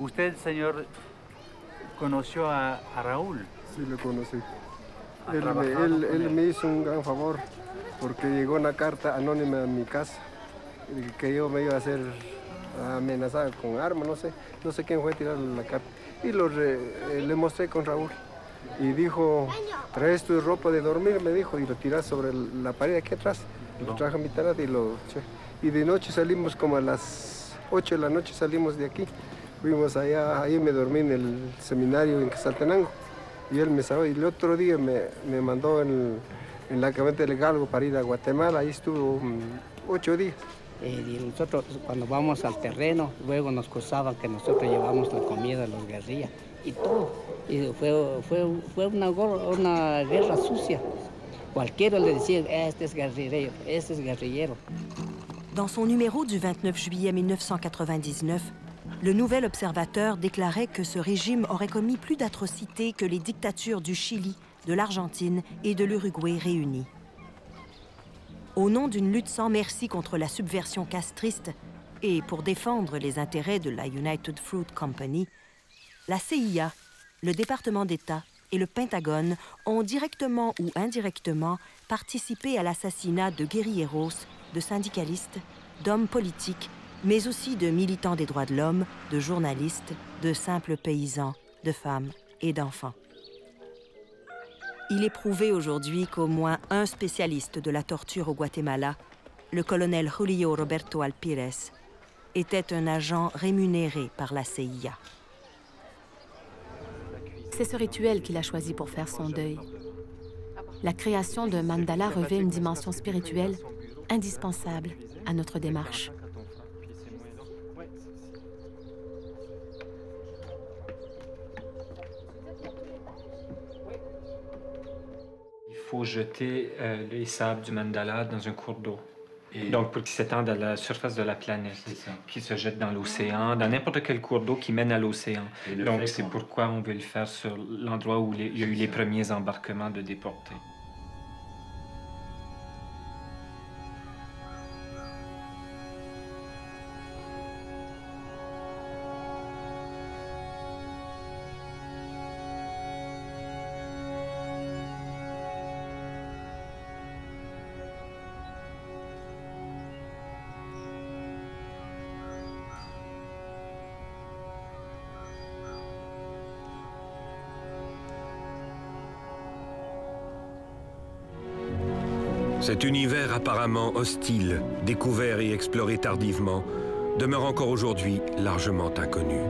¿Usted, señor, conoció a Raúl? Sí, lo conocí. Él me hizo un gran favor porque llegó una carta anónima a mi casa que yo me iba a hacer amenazar con armas, no sé quién fue a tirar la carta. Y le mostré con Raúl y dijo, traes tu ropa de dormir, me dijo, y lo tiras sobre la pared aquí atrás. Lo traje a mi tarde y de noche salimos como a las 8 de la noche salimos de aquí. Fuimos allá, ahí me dormí en el seminario en Quetzaltenango. Y él me salió, y el otro día me mandó en la camioneta del Galgo para ir a Guatemala, ahí estuvo 8 días. Y nosotros cuando vamos al terreno, luego nos acusaban que nosotros llevamos la comida a los guerrillas y todo. Y fue una guerra sucia. Cualquiera le decía, este es guerrillero, este es guerrillero. Dans son numéro du 29 juillet 1999, le Nouvel Observateur déclarait que ce régime aurait commis plus d'atrocités que les dictatures du Chili, de l'Argentine et de l'Uruguay réunies. Au nom d'une lutte sans merci contre la subversion castriste et pour défendre les intérêts de la United Fruit Company, la CIA, le département d'État et le Pentagone ont directement ou indirectement participé à l'assassinat de guérilleros, de syndicalistes, d'hommes politiques, mais aussi de militants des droits de l'homme, de journalistes, de simples paysans, de femmes et d'enfants. Il est prouvé aujourd'hui qu'au moins un spécialiste de la torture au Guatemala, le colonel Julio Roberto Alpírez, était un agent rémunéré par la CIA. C'est ce rituel qu'il a choisi pour faire son deuil. La création d'un mandala revêt une dimension spirituelle indispensable à notre démarche. Il faut jeter les sables du mandala dans un cours d'eau. Donc, pour qu'ils s'étendent à la surface de la planète, qui se jettent dans l'océan, dans n'importe quel cours d'eau qui mène à l'océan. Donc, c'est pourquoi on veut le faire sur l'endroit où il y a eu les premiers embarquements de déportés. Cet univers apparemment hostile, découvert et exploré tardivement, demeure encore aujourd'hui largement inconnu.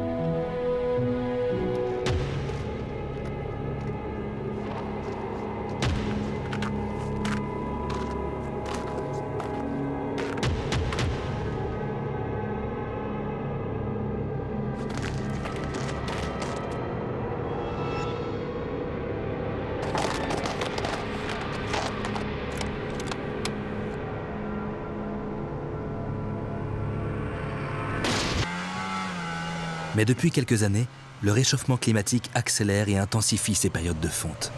Mais depuis quelques années, le réchauffement climatique accélère et intensifie ces périodes de fonte.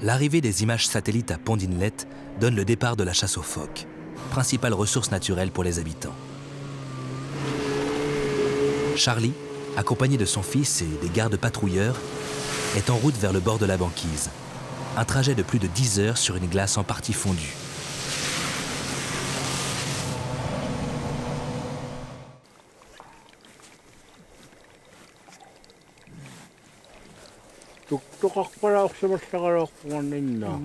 L'arrivée des images satellites à Pond Inlet donne le départ de la chasse aux phoques, principale ressource naturelle pour les habitants. Charlie, accompagné de son fils et des gardes patrouilleurs, est en route vers le bord de la banquise. Un trajet de plus de 10 heures sur une glace en partie fondue. 똑똑하거나 없으면 생활을 하고 있나.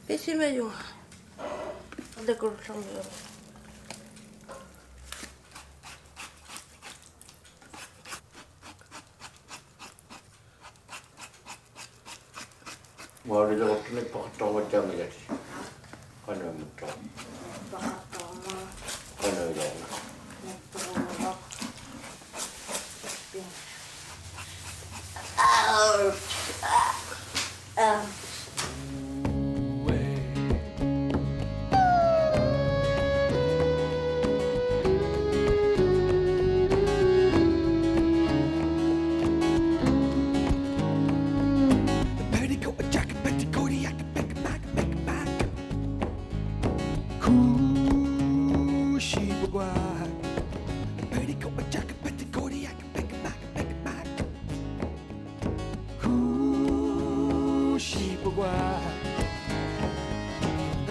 Decime yo. De corazón mío. Mau dia waktu ni pakatong macam ni jadi. Kana muka. Kana yang.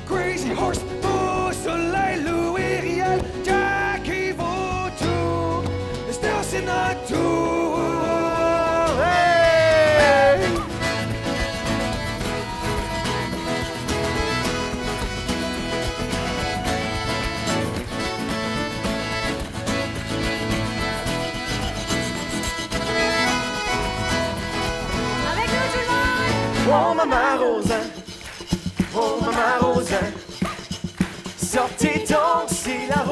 Crazy horse, beau soleil, Louis Riel, Jack qui vaut tout, still c'est not tout. Hey! Avec nous tout le monde! Oh maman Rosin, oh maman Rosin, sortez donc si la